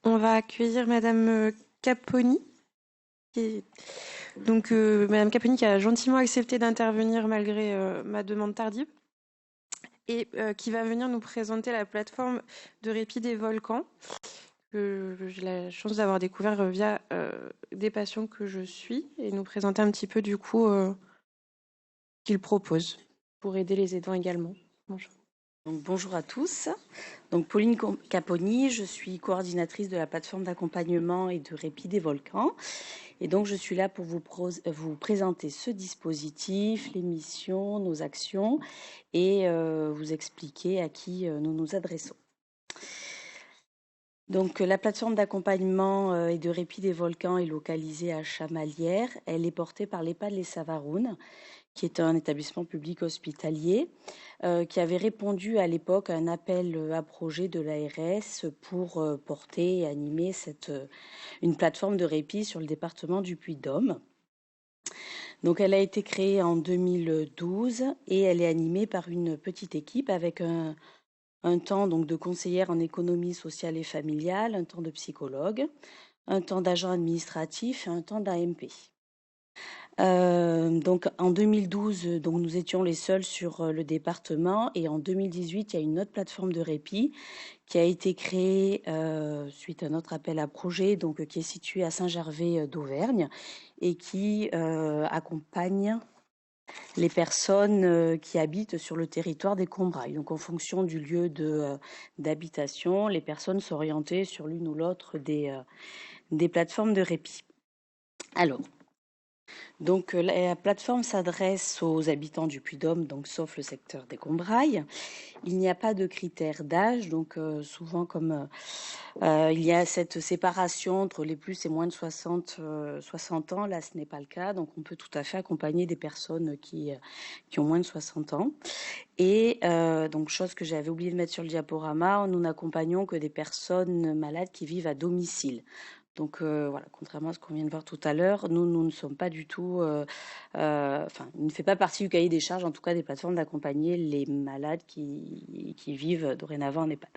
On va accueillir Madame Caponi. qui- Madame Caponi qui a gentiment accepté d'intervenir malgré ma demande tardive et qui va venir nous présenter la plateforme de répit des volcans que j'ai la chance d'avoir découvert via des patients que je suis et nous présenter un petit peu du coup qu'il propose pour aider les aidants également. Bonjour. Donc, bonjour à tous. Donc, Pauline Caponi, je suis coordinatrice de la plateforme d'accompagnement et de répit des volcans. Et donc, je suis là pour vous présenter ce dispositif, les missions, nos actions et vous expliquer à qui nous nous adressons. Donc, la plateforme d'accompagnement et de répit des volcans est localisée à Chamalières. Elle est portée par l'EHPAD Les Savarounes, qui est un établissement public hospitalier, qui avait répondu à l'époque à un appel à projet de l'ARS pour porter et animer une plateforme de répit sur le département du Puy-de-Dôme. Donc, elle a été créée en 2012 et elle est animée par une petite équipe avec un temps donc, de conseillère en économie sociale et familiale, un temps de psychologue, un temps d'agent administratif et un temps d'AMP. Donc en 2012, donc nous étions les seuls sur le département et en 2018, il y a une autre plateforme de répit qui a été créée suite à notre appel à projet, donc qui est située à Saint-Gervais d'Auvergne et qui accompagne les personnes qui habitent sur le territoire des Combrailles. Donc en fonction du lieu d'habitation, les personnes sont orientées sur l'une ou l'autre des plateformes de répit. Alors, donc la plateforme s'adresse aux habitants du Puy-de-Dôme, donc sauf le secteur des Combrailles. Il n'y a pas de critères d'âge, donc souvent comme il y a cette séparation entre les plus et moins de 60 ans, là ce n'est pas le cas, donc on peut tout à fait accompagner des personnes qui ont moins de 60 ans. Et donc chose que j'avais oublié de mettre sur le diaporama, nous n'accompagnons que des personnes malades qui vivent à domicile. Donc voilà, contrairement à ce qu'on vient de voir tout à l'heure, nous ne sommes pas du tout, il ne fait pas partie du cahier des charges, en tout cas des plateformes d'accompagner les malades qui vivent dorénavant en EHPAD.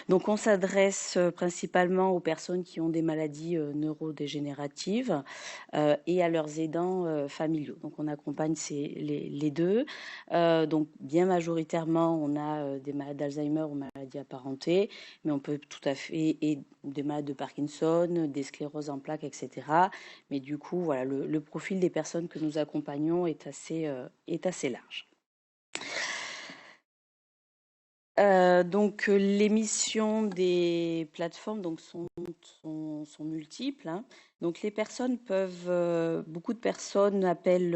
Donc on s'adresse principalement aux personnes qui ont des maladies neurodégénératives et à leurs aidants familiaux. Donc on accompagne les deux. Donc bien majoritairement, on a des malades d'Alzheimer ou maladies apparentées, mais on peut tout à fait, et des malades de Parkinson, des scléroses en plaques, etc. Mais du coup, voilà, le profil des personnes que nous accompagnons est assez large. Donc les missions des plateformes donc, sont multiples. Hein. Donc les personnes peuvent, beaucoup de personnes appellent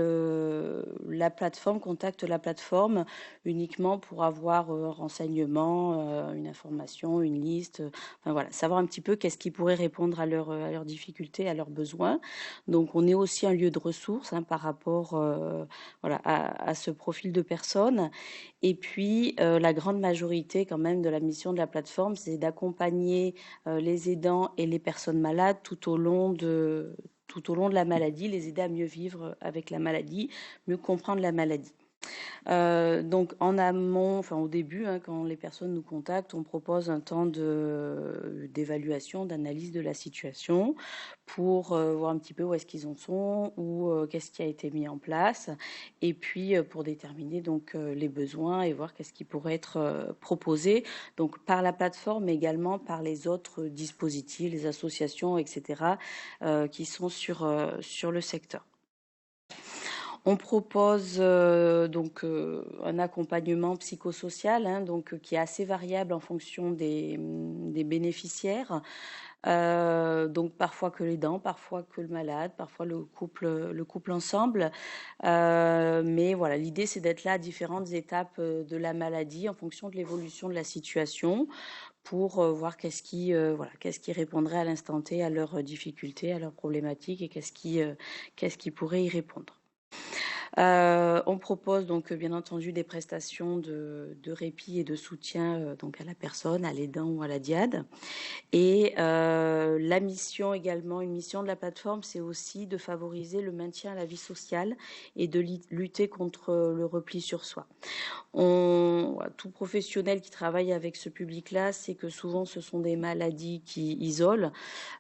la plateforme, contactent la plateforme uniquement pour avoir un renseignement, une information, une liste, enfin voilà, savoir un petit peu qu'est-ce qui pourrait répondre à leurs difficultés, à leurs besoins. Donc on est aussi un lieu de ressources hein, par rapport voilà, à ce profil de personnes. Et puis, la grande majorité quand même de la mission de la plateforme, c'est d'accompagner les aidants et les personnes malades tout au long de la maladie, les aider à mieux vivre avec la maladie, mieux comprendre la maladie. Donc en amont, enfin au début, hein, quand les personnes nous contactent, on propose un temps d'évaluation, d'analyse de la situation pour voir un petit peu où est-ce qu'ils en sont, ou qu'est-ce qui a été mis en place, et puis pour déterminer donc les besoins et voir qu'est-ce qui pourrait être proposé, donc par la plateforme, mais également par les autres dispositifs, les associations, etc., qui sont sur le secteur. On propose donc un accompagnement psychosocial, hein, donc qui est assez variable en fonction des bénéficiaires. Donc parfois que l'aidant, parfois que le malade, parfois le couple ensemble. Mais voilà, l'idée c'est d'être là à différentes étapes de la maladie en fonction de l'évolution de la situation pour voir qu'est-ce qui répondrait à l'instant T à leurs difficultés, à leurs problématiques et qu'est-ce qui pourrait y répondre. On propose donc bien entendu des prestations de répit et de soutien donc à la personne, à l'aidant ou à la DIAD. Et la mission également, une mission de la plateforme, c'est aussi de favoriser le maintien à la vie sociale et de lutter contre le repli sur soi. On tout professionnel qui travaille avec ce public-là, c'est que souvent ce sont des maladies qui isolent,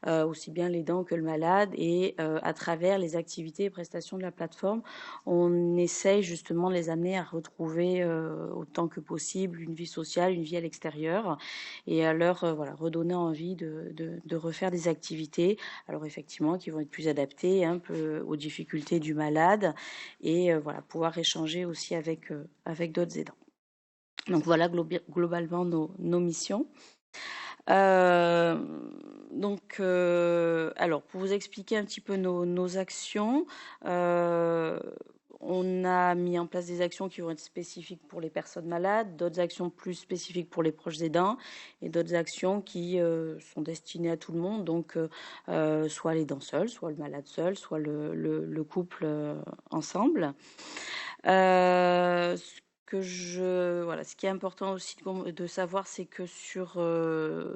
aussi bien l'aidant que le malade, et à travers les activités et prestations de la plateforme, on essaye justement de les amener à retrouver autant que possible une vie sociale, une vie à l'extérieur, et à leur redonner envie de refaire des activités, alors effectivement qui vont être plus adaptées un peu aux difficultés du malade, et pouvoir échanger aussi avec d'autres aidants. Donc voilà globalement nos missions. Alors, pour vous expliquer un petit peu nos actions, on a mis en place des actions qui vont être spécifiques pour les personnes malades, d'autres actions plus spécifiques pour les proches aidants, et d'autres actions qui sont destinées à tout le monde, donc soit l'aidant seul, soit le malade seul, soit le couple ensemble. Ce qui est important aussi de savoir, c'est que sur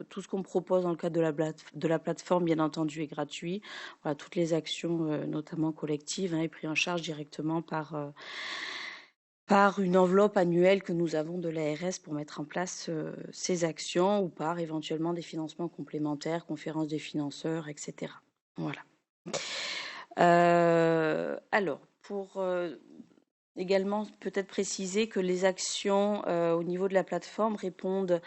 tout ce qu'on propose dans le cadre de la plateforme, bien entendu, est gratuit. Voilà, toutes les actions, notamment collectives, est pris en charge directement par une enveloppe annuelle que nous avons de l'ARS pour mettre en place ces actions, ou par éventuellement des financements complémentaires, conférences des financeurs, etc. Voilà. Alors, pour également peut-être préciser que les actions au niveau de la plateforme répondent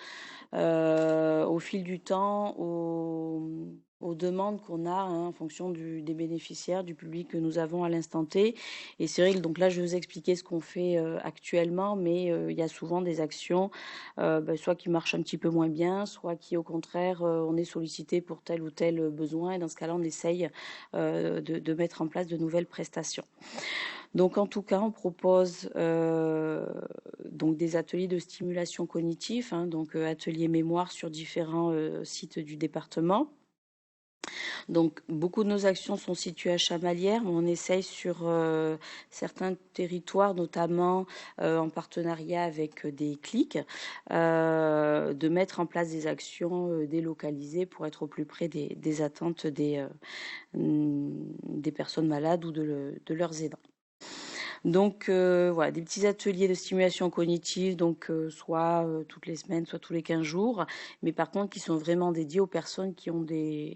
au fil du temps aux demandes qu'on a en fonction des bénéficiaires, du public que nous avons à l'instant T. Et c'est vrai que donc là, je vais vous expliquer ce qu'on fait actuellement, mais il y a souvent des actions, soit qui marchent un petit peu moins bien, soit qui au contraire, on est sollicité pour tel ou tel besoin. Et dans ce cas-là, on essaye de mettre en place de nouvelles prestations. Donc en tout cas, on propose donc des ateliers de stimulation cognitive, donc ateliers mémoire sur différents sites du département. Donc beaucoup de nos actions sont situées à Chamalières, mais on essaye sur certains territoires, notamment en partenariat avec des clics, de mettre en place des actions délocalisées pour être au plus près des attentes des personnes malades ou de leurs aidants. Donc des petits ateliers de stimulation cognitive, donc soit toutes les semaines, soit tous les 15 jours, mais par contre qui sont vraiment dédiés aux personnes qui ont des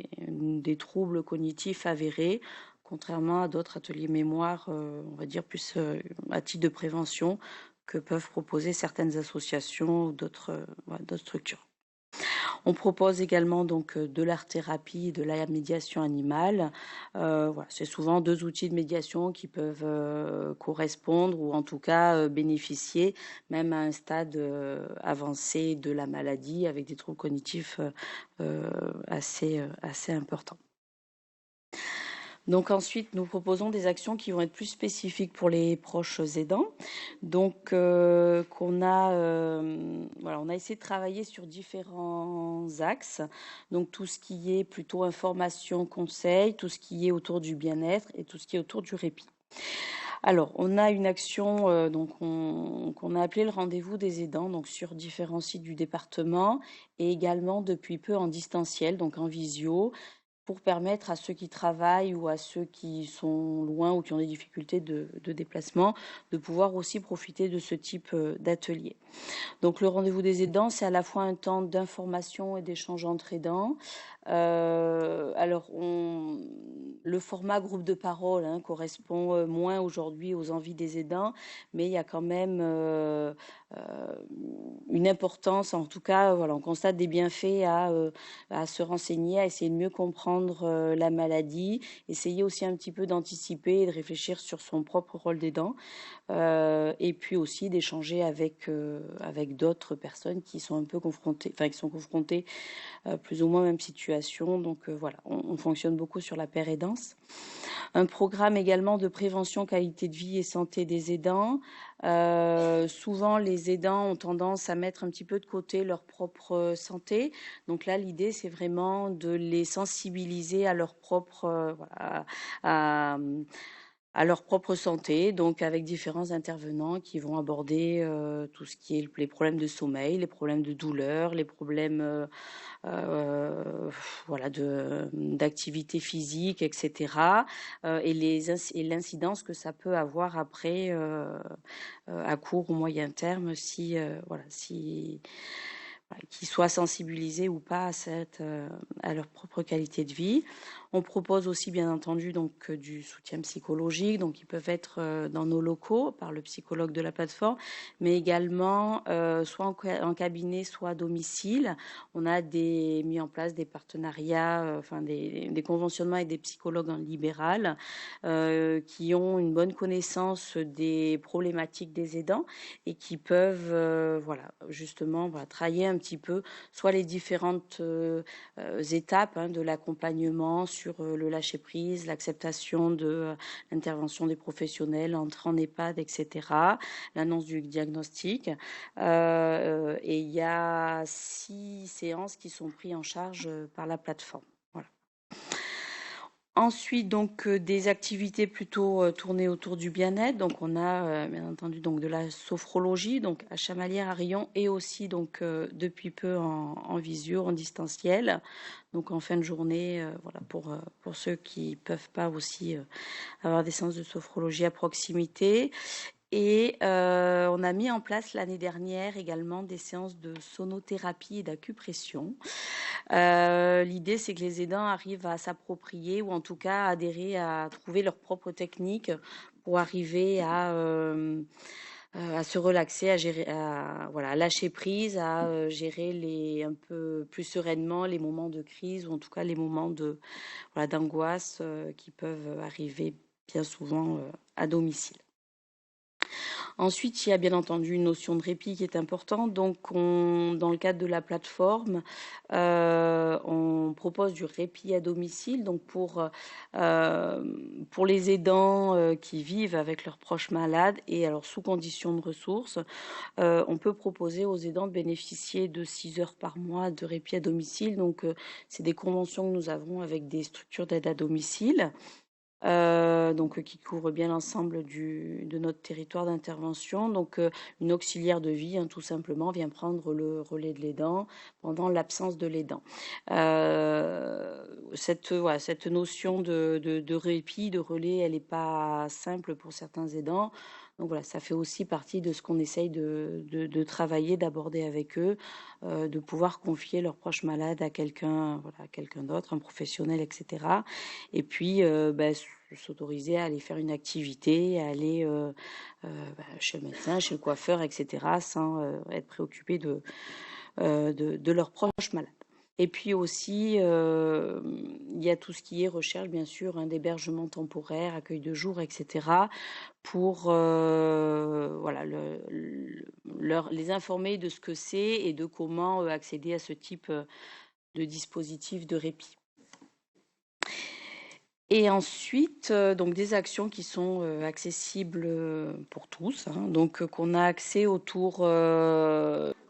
troubles cognitifs avérés, contrairement à d'autres ateliers mémoire, on va dire plus à titre de prévention, que peuvent proposer certaines associations ou d'autres structures. On propose également donc de l'art-thérapie et de la médiation animale. C'est souvent 2 outils de médiation qui peuvent correspondre, ou en tout cas bénéficier, même à un stade avancé de la maladie, avec des troubles cognitifs assez importants. Donc ensuite, nous proposons des actions qui vont être plus spécifiques pour les proches aidants. Donc on a essayé de travailler sur différents axes. Donc tout ce qui est plutôt information, conseil, tout ce qui est autour du bien-être et tout ce qui est autour du répit. Alors, on a une action qu'on a appelée le rendez-vous des aidants, donc sur différents sites du département, et également depuis peu en distanciel, donc en visio, pour permettre à ceux qui travaillent ou à ceux qui sont loin ou qui ont des difficultés de déplacement de pouvoir aussi profiter de ce type d'atelier. Donc le rendez-vous des aidants, c'est à la fois un temps d'information et d'échange entre aidants. Le format groupe de parole correspond moins aujourd'hui aux envies des aidants, mais il y a quand même une importance. En tout cas, on constate des bienfaits à se renseigner, à essayer de mieux comprendre la maladie, essayer aussi un petit peu d'anticiper et de réfléchir sur son propre rôle d'aidant, et puis aussi d'échanger avec d'autres personnes qui sont un peu confrontées, plus ou moins même situation. Donc on fonctionne beaucoup sur la paire aidance. Un programme également de prévention, qualité de vie et santé des aidants. Souvent, les aidants ont tendance à mettre un petit peu de côté leur propre santé. Donc là, l'idée, c'est vraiment de les sensibiliser à leur propre, à leur propre santé, donc avec différents intervenants qui vont aborder tout ce qui est les problèmes de sommeil, les problèmes de douleur, les problèmes voilà, d'activité physique, etc. Et l'incidence que ça peut avoir après à court ou moyen terme si, voilà, si qu'ils soient sensibilisés ou pas à leur propre qualité de vie. On propose aussi, bien entendu, donc du soutien psychologique. Donc, ils peuvent être dans nos locaux par le psychologue de la plateforme, mais également soit en cabinet, soit à domicile. On a mis en place des partenariats, enfin des conventionnements avec des psychologues en libéral qui ont une bonne connaissance des problématiques des aidants et qui peuvent, voilà, justement, voilà, travailler un petit peu soit les différentes étapes de l'accompagnement sur le lâcher-prise, l'acceptation de l'intervention des professionnels, entrer en EHPAD, etc., l'annonce du diagnostic. Et il y a 6 séances qui sont prises en charge par la plateforme. Voilà. Ensuite, donc des activités plutôt tournées autour du bien-être. Donc, on a bien entendu donc de la sophrologie, donc à Chamalières, à Riom, et aussi donc depuis peu en visio, en distanciel. Donc, en fin de journée, voilà pour ceux qui peuvent pas aussi avoir des séances de sophrologie à proximité. Et on a mis en place l'année dernière également des séances de sonothérapie et d'acupression. L'idée, c'est que les aidants arrivent à s'approprier ou en tout cas à adhérer, à trouver leur propre technique pour arriver à se relaxer, à gérer, voilà, à lâcher prise, à gérer un peu plus sereinement les moments de crise ou en tout cas les moments voilà, d'angoisse qui peuvent arriver bien souvent à domicile. Ensuite, il y a bien entendu une notion de répit qui est importante. Donc, dans le cadre de la plateforme, on propose du répit à domicile. Donc, pour les aidants qui vivent avec leurs proches malades et alors sous conditions de ressources, on peut proposer aux aidants de bénéficier de 6 heures par mois de répit à domicile. Donc, c'est des conventions que nous avons avec des structures d'aide à domicile. Donc qui couvre bien l'ensemble de notre territoire d'intervention. Donc une auxiliaire de vie, tout simplement, vient prendre le relais de l'aidant pendant l'absence de l'aidant. Cette notion de répit, de relais, elle n'est pas simple pour certains aidants. Donc voilà, ça fait aussi partie de ce qu'on essaye de travailler, d'aborder avec eux, de pouvoir confier leurs proches malades à quelqu'un d'autre, un professionnel, etc. Et puis, s'autoriser à aller faire une activité, à aller chez le médecin, chez le coiffeur, etc., sans être préoccupé de leurs proches malades. Et puis aussi, il y a tout ce qui est recherche, bien sûr, d'hébergement temporaire, accueil de jour, etc., pour voilà, les informer de ce que c'est et de comment accéder à ce type de dispositif de répit. Et ensuite, donc des actions qui sont accessibles pour tous, donc qu'on a accès autour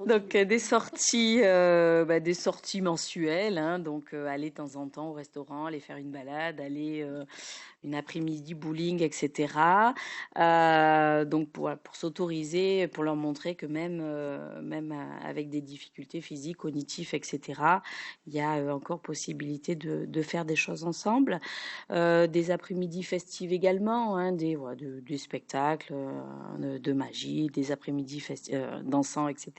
donc des sorties mensuelles, donc aller de temps en temps au restaurant, aller faire une balade, aller une après-midi bowling, etc. Donc pour s'autoriser, pour leur montrer que même avec des difficultés physiques, cognitives, etc., il y a encore possibilité de faire des choses ensemble. Des après-midi festives également, des spectacles, de magie, des après-midi dansants, etc.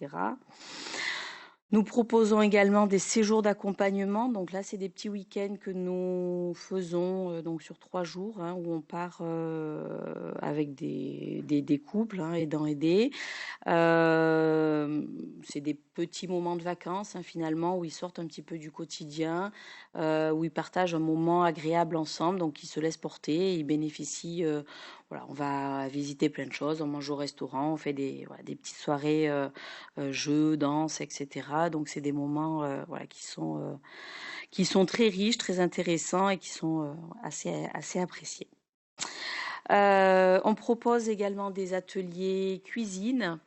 Nous proposons également des séjours d'accompagnement. Donc là, c'est des petits week-ends que nous faisons donc sur 3 jours, où on part avec des couples aidants aidés. C'est des petits moments de vacances finalement où ils sortent un petit peu du quotidien, où ils partagent un moment agréable ensemble. Donc ils se laissent porter, ils bénéficient. Voilà, on va visiter plein de choses, on mange au restaurant, on fait des petites soirées jeux, danse, etc. Donc c'est des moments qui sont très riches, très intéressants et qui sont assez appréciés. On propose également des ateliers cuisine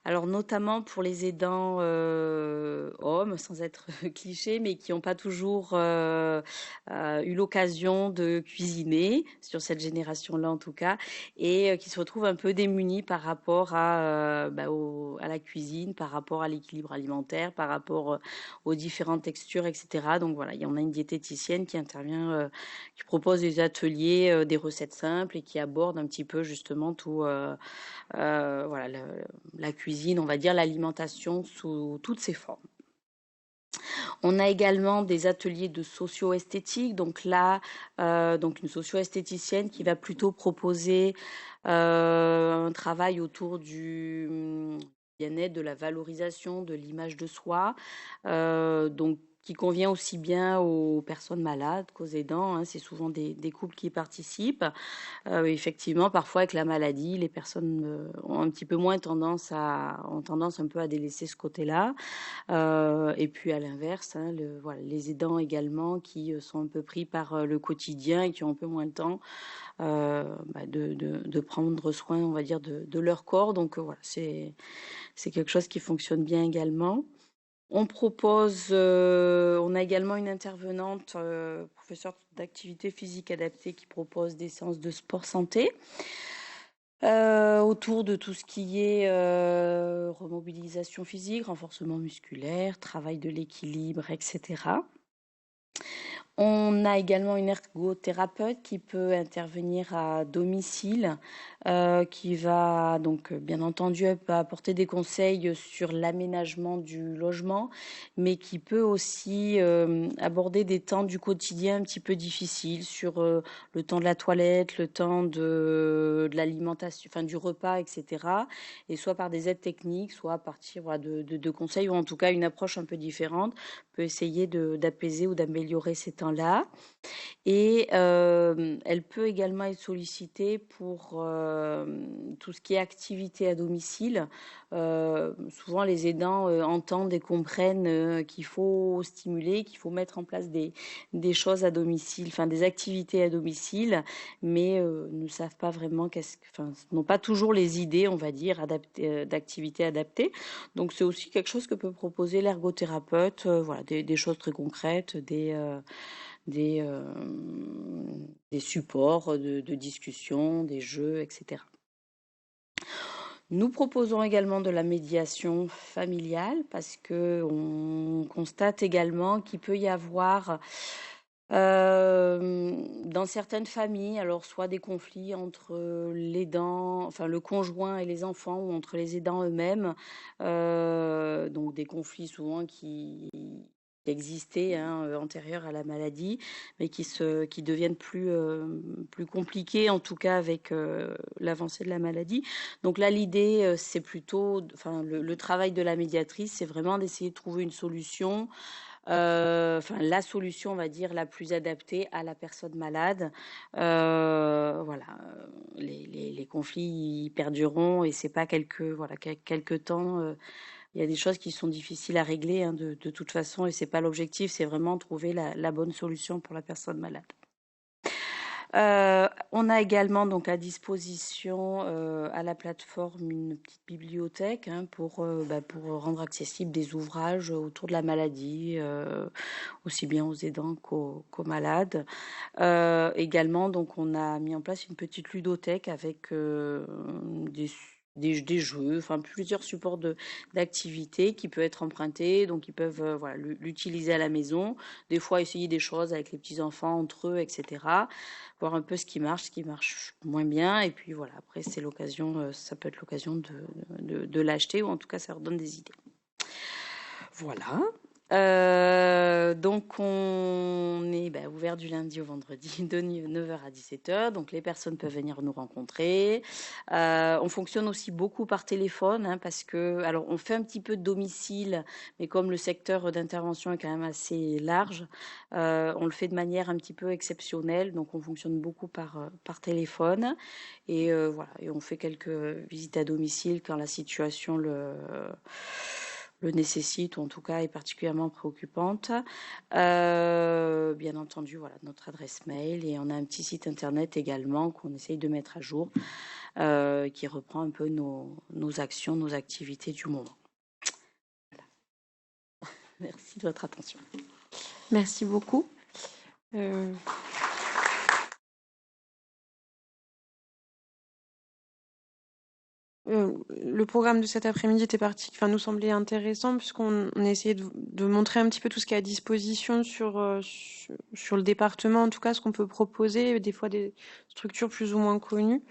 Alors notamment pour les aidants hommes, sans être cliché, mais qui n'ont pas toujours eu l'occasion de cuisiner, sur cette génération-là en tout cas, et qui se retrouvent un peu démunis par rapport à la cuisine, par rapport à l'équilibre alimentaire, par rapport aux différentes textures, etc. Donc voilà, il y en a une diététicienne qui intervient, qui propose des ateliers, des recettes simples et qui aborde un petit peu justement tout, voilà, la cuisine, on va dire l'alimentation sous toutes ses formes. On a également des ateliers de socio-esthétique, donc là, donc une socio-esthéticienne qui va plutôt proposer un travail autour du bien-être, de la valorisation, de l'image de soi, donc qui convient aussi bien aux personnes malades qu'aux aidants, hein. C'est souvent des couples qui participent. Effectivement, parfois avec la maladie, les personnes ont un petit peu moins ont tendance un peu à délaisser ce côté-là. Et puis à l'inverse, hein, voilà, les aidants également qui sont un peu pris par le quotidien et qui ont un peu moins le temps de prendre soin, on va dire, de leur corps. Donc voilà, c'est quelque chose qui fonctionne bien également. On a également une intervenante, professeure d'activité physique adaptée, qui propose des séances de sport santé. Autour de tout ce qui est remobilisation physique, renforcement musculaire, travail de l'équilibre, etc. On a également une ergothérapeute qui peut intervenir à domicile, qui va donc bien entendu apporter des conseils sur l'aménagement du logement, mais qui peut aussi aborder des temps du quotidien un petit peu difficiles sur le temps de la toilette, le temps de l'alimentation, enfin du repas, etc. Et soit par des aides techniques, soit à partir de conseils, ou en tout cas une approche un peu différente, peut essayer d'apaiser ou d'améliorer ces temps-là. Et elle peut également être sollicitée pour tout ce qui est activité à domicile. Souvent, les aidants entendent et comprennent qu'il faut stimuler, qu'il faut mettre en place des choses à domicile, enfin des activités à domicile, mais ne savent pas vraiment n'ont pas toujours les idées, on va dire, d'activités adaptées. Donc, c'est aussi quelque chose que peut proposer l'ergothérapeute. Voilà, des choses très concrètes, des, des supports de discussion, des jeux, etc. Nous proposons également de la médiation familiale parce que on constate également qu'il peut y avoir dans certaines familles, alors soit des conflits entre l'aidant, enfin le conjoint et les enfants, ou entre les aidants eux-mêmes, donc des conflits souvent qui existaient, hein, antérieurs à la maladie, mais qui deviennent plus compliqués, en tout cas avec l'avancée de la maladie. Donc là, l'idée, c'est plutôt, enfin le travail de la médiatrice, c'est vraiment d'essayer de trouver une solution, la solution, on va dire, la plus adaptée à la personne malade. Voilà, les conflits ils perdureront, et c'est pas quelques temps. Il y a des choses qui sont difficiles à régler, hein, de toute façon, et c'est pas l'objectif, c'est vraiment trouver la bonne solution pour la personne malade. On a également donc à disposition à la plateforme une petite bibliothèque, hein, pour rendre accessible des ouvrages autour de la maladie, aussi bien aux aidants qu'aux malades. Également, donc on a mis en place une petite ludothèque avec des jeux, enfin plusieurs supports d'activités qui peuvent être empruntés, donc ils peuvent l'utiliser à la maison, des fois essayer des choses avec les petits enfants entre eux, etc. Voir un peu ce qui marche moins bien, et puis voilà, après c'est l'occasion, ça peut être l'occasion de l'acheter, ou en tout cas ça leur donne des idées. Voilà. Donc on est ouvert du lundi au vendredi de 9h à 17h. Donc les personnes peuvent venir nous rencontrer. On fonctionne aussi beaucoup par téléphone, hein, parce que, alors on fait un petit peu de domicile, mais comme le secteur d'intervention est quand même assez large, on le fait de manière un petit peu exceptionnelle. Donc on fonctionne beaucoup par téléphone, et voilà, et on fait quelques visites à domicile quand la situation le nécessite, ou en tout cas est particulièrement préoccupante. Bien entendu, voilà, notre adresse mail, et on a un petit site internet également qu'on essaye de mettre à jour, qui reprend un peu nos actions, nos activités du moment. Voilà. Merci de votre attention. Merci beaucoup. Le programme de cet après-midi nous semblait intéressant puisqu'on essayait de montrer un petit peu tout ce qui est à disposition sur le département, en tout cas ce qu'on peut proposer, des fois des structures plus ou moins connues.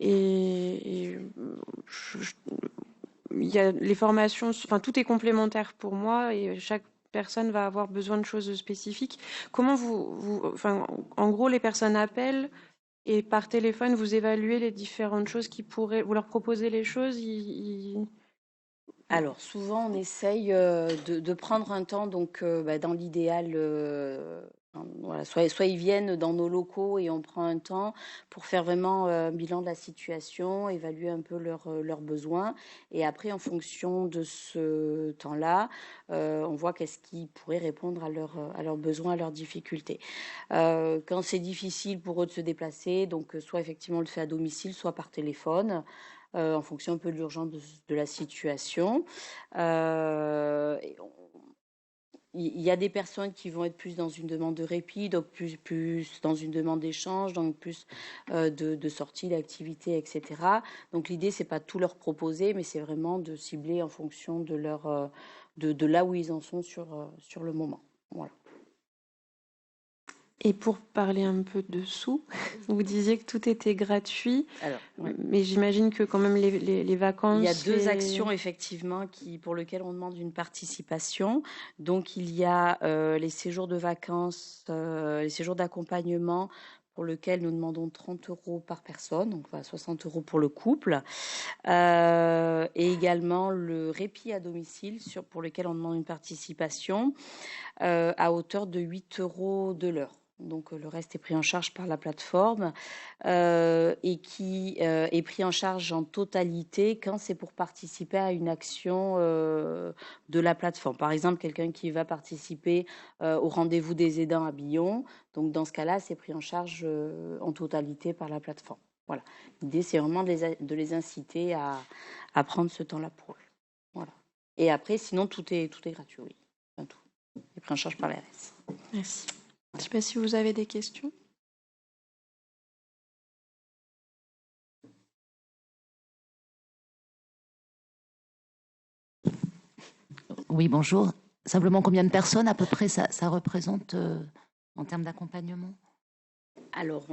Et il y a les formations, enfin tout est complémentaire pour moi et chaque personne va avoir besoin de choses spécifiques. Comment en gros, les personnes appellent et par téléphone, vous évaluez les différentes choses vous leur proposez les choses, Alors, souvent, on essaye de prendre un temps, donc dans l'idéal, voilà, soit ils viennent dans nos locaux et on prend un temps pour faire vraiment un bilan de la situation, évaluer un peu leurs besoins. Et après, en fonction de ce temps-là, on voit qu'est-ce qui pourrait répondre à leurs besoins, à leurs difficultés. Quand c'est difficile pour eux de se déplacer, donc soit effectivement on le fait à domicile, soit par téléphone. En fonction un peu de l'urgence de la situation. Il y a des personnes qui vont être plus dans une demande de répit, donc plus dans une demande d'échange, donc plus de sortie, d'activité, etc. Donc l'idée, c'est pas tout leur proposer, mais c'est vraiment de cibler en fonction de de là où ils en sont sur le moment. Voilà. Et pour parler un peu de sous, vous disiez que tout était gratuit. Alors, ouais. Mais j'imagine que quand même les vacances... Il y a deux actions effectivement pour lesquelles on demande une participation. Donc il y a les séjours de vacances, les séjours d'accompagnement pour lesquels nous demandons 30 € par personne, donc 60 € pour le couple. Et également le répit à domicile pour lequel on demande une participation à hauteur de 8 € de l'heure. Donc le reste est pris en charge par la plateforme et qui est pris en charge en totalité quand c'est pour participer à une action de la plateforme. Par exemple, quelqu'un qui va participer au rendez-vous des aidants à Billon, donc dans ce cas-là, c'est pris en charge en totalité par la plateforme. Voilà. L'idée, c'est vraiment de les inciter à prendre ce temps-là pour eux. Voilà. Et après, sinon, tout est gratuit, oui. Enfin, tout est pris en charge par l'ARS. Merci. Je ne sais pas si vous avez des questions. Oui, bonjour. Simplement, combien de personnes à peu près ça représente en termes d'accompagnement? Alors,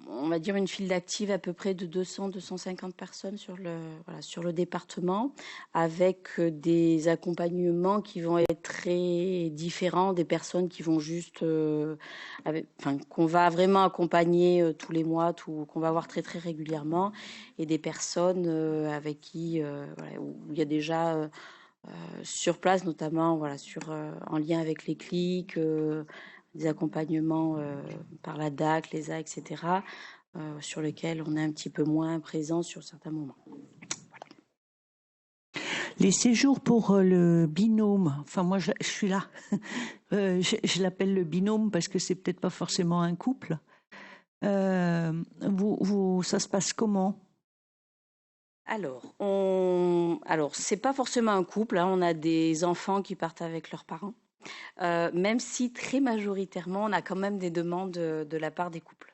on va dire une file d'actifs à peu près de 200-250 personnes sur le département, avec des accompagnements qui vont être très différents, des personnes qui vont juste, qu'on va vraiment accompagner tous les mois, qu'on va voir très très régulièrement, et des personnes avec qui où il y a déjà sur place, notamment en lien avec les clics, des accompagnements par la DAC, l'ESA, etc., sur lesquels on est un petit peu moins présent sur certains moments. Voilà. Les séjours pour le binôme, enfin moi je suis là, je l'appelle le binôme parce que c'est peut-être pas forcément un couple. Ça se passe comment ? Alors, c'est pas forcément un couple, hein, on a des enfants qui partent avec leurs parents. Même si très majoritairement, on a quand même des demandes de la part des couples.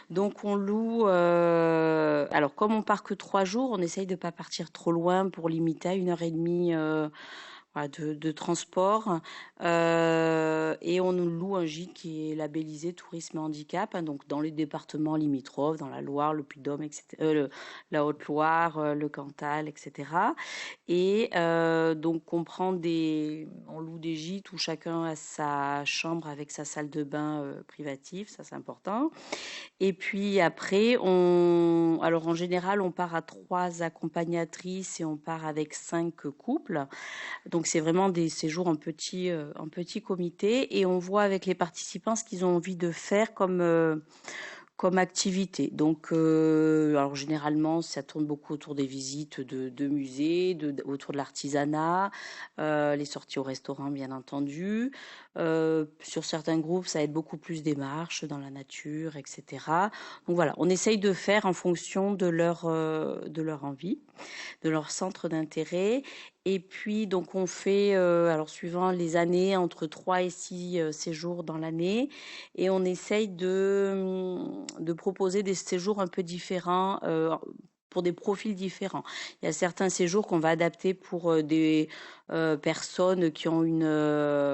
Donc on loue, alors comme on part que 3 jours, on essaye de ne pas partir trop loin pour limiter à 1h30 de transport. Et on nous loue un gîte qui est labellisé tourisme et handicap, hein, donc dans les départements limitrophes, dans la Loire, le Puy-de-Dôme, etc., la Haute-Loire, le Cantal, etc. Et donc on loue des gîtes où chacun a sa chambre avec sa salle de bain privative, ça c'est important. Et puis après, alors en général, on part à 3 accompagnatrices et on part avec 5 couples. Donc c'est vraiment des séjours en petit comité, et on voit avec les participants ce qu'ils ont envie de faire comme activité. Donc, alors généralement, ça tourne beaucoup autour des visites de musées, autour de l'artisanat, les sorties au restaurant, bien entendu. Sur certains groupes, ça aide beaucoup plus des marches dans la nature, etc. Donc voilà, on essaye de faire en fonction de leur envie, de leur centre d'intérêt. Et puis, donc, on fait, alors suivant les années, entre 3 et 6 séjours dans l'année. Et on essaye de proposer des séjours un peu différents, pour des profils différents. Il y a certains séjours qu'on va adapter pour des personnes qui ont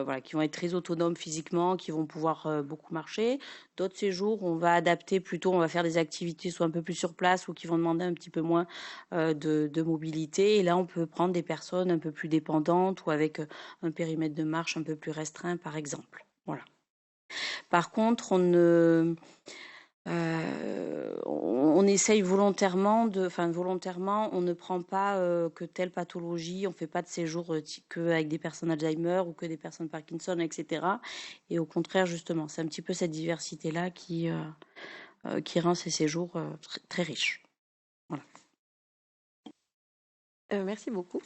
voilà, qui vont être très autonomes physiquement, qui vont pouvoir beaucoup marcher. D'autres séjours, on va adapter plutôt, on va faire des activités soit un peu plus sur place ou qui vont demander un petit peu moins de mobilité. Et là, on peut prendre des personnes un peu plus dépendantes ou avec un périmètre de marche un peu plus restreint, par exemple. Voilà. Par contre, on essaye volontairement, on ne prend pas que telle pathologie, on ne fait pas de séjour qu'avec des personnes Alzheimer ou que des personnes Parkinson, etc. Et au contraire, justement, c'est un petit peu cette diversité-là qui rend ces séjours très riches. Voilà. Merci beaucoup.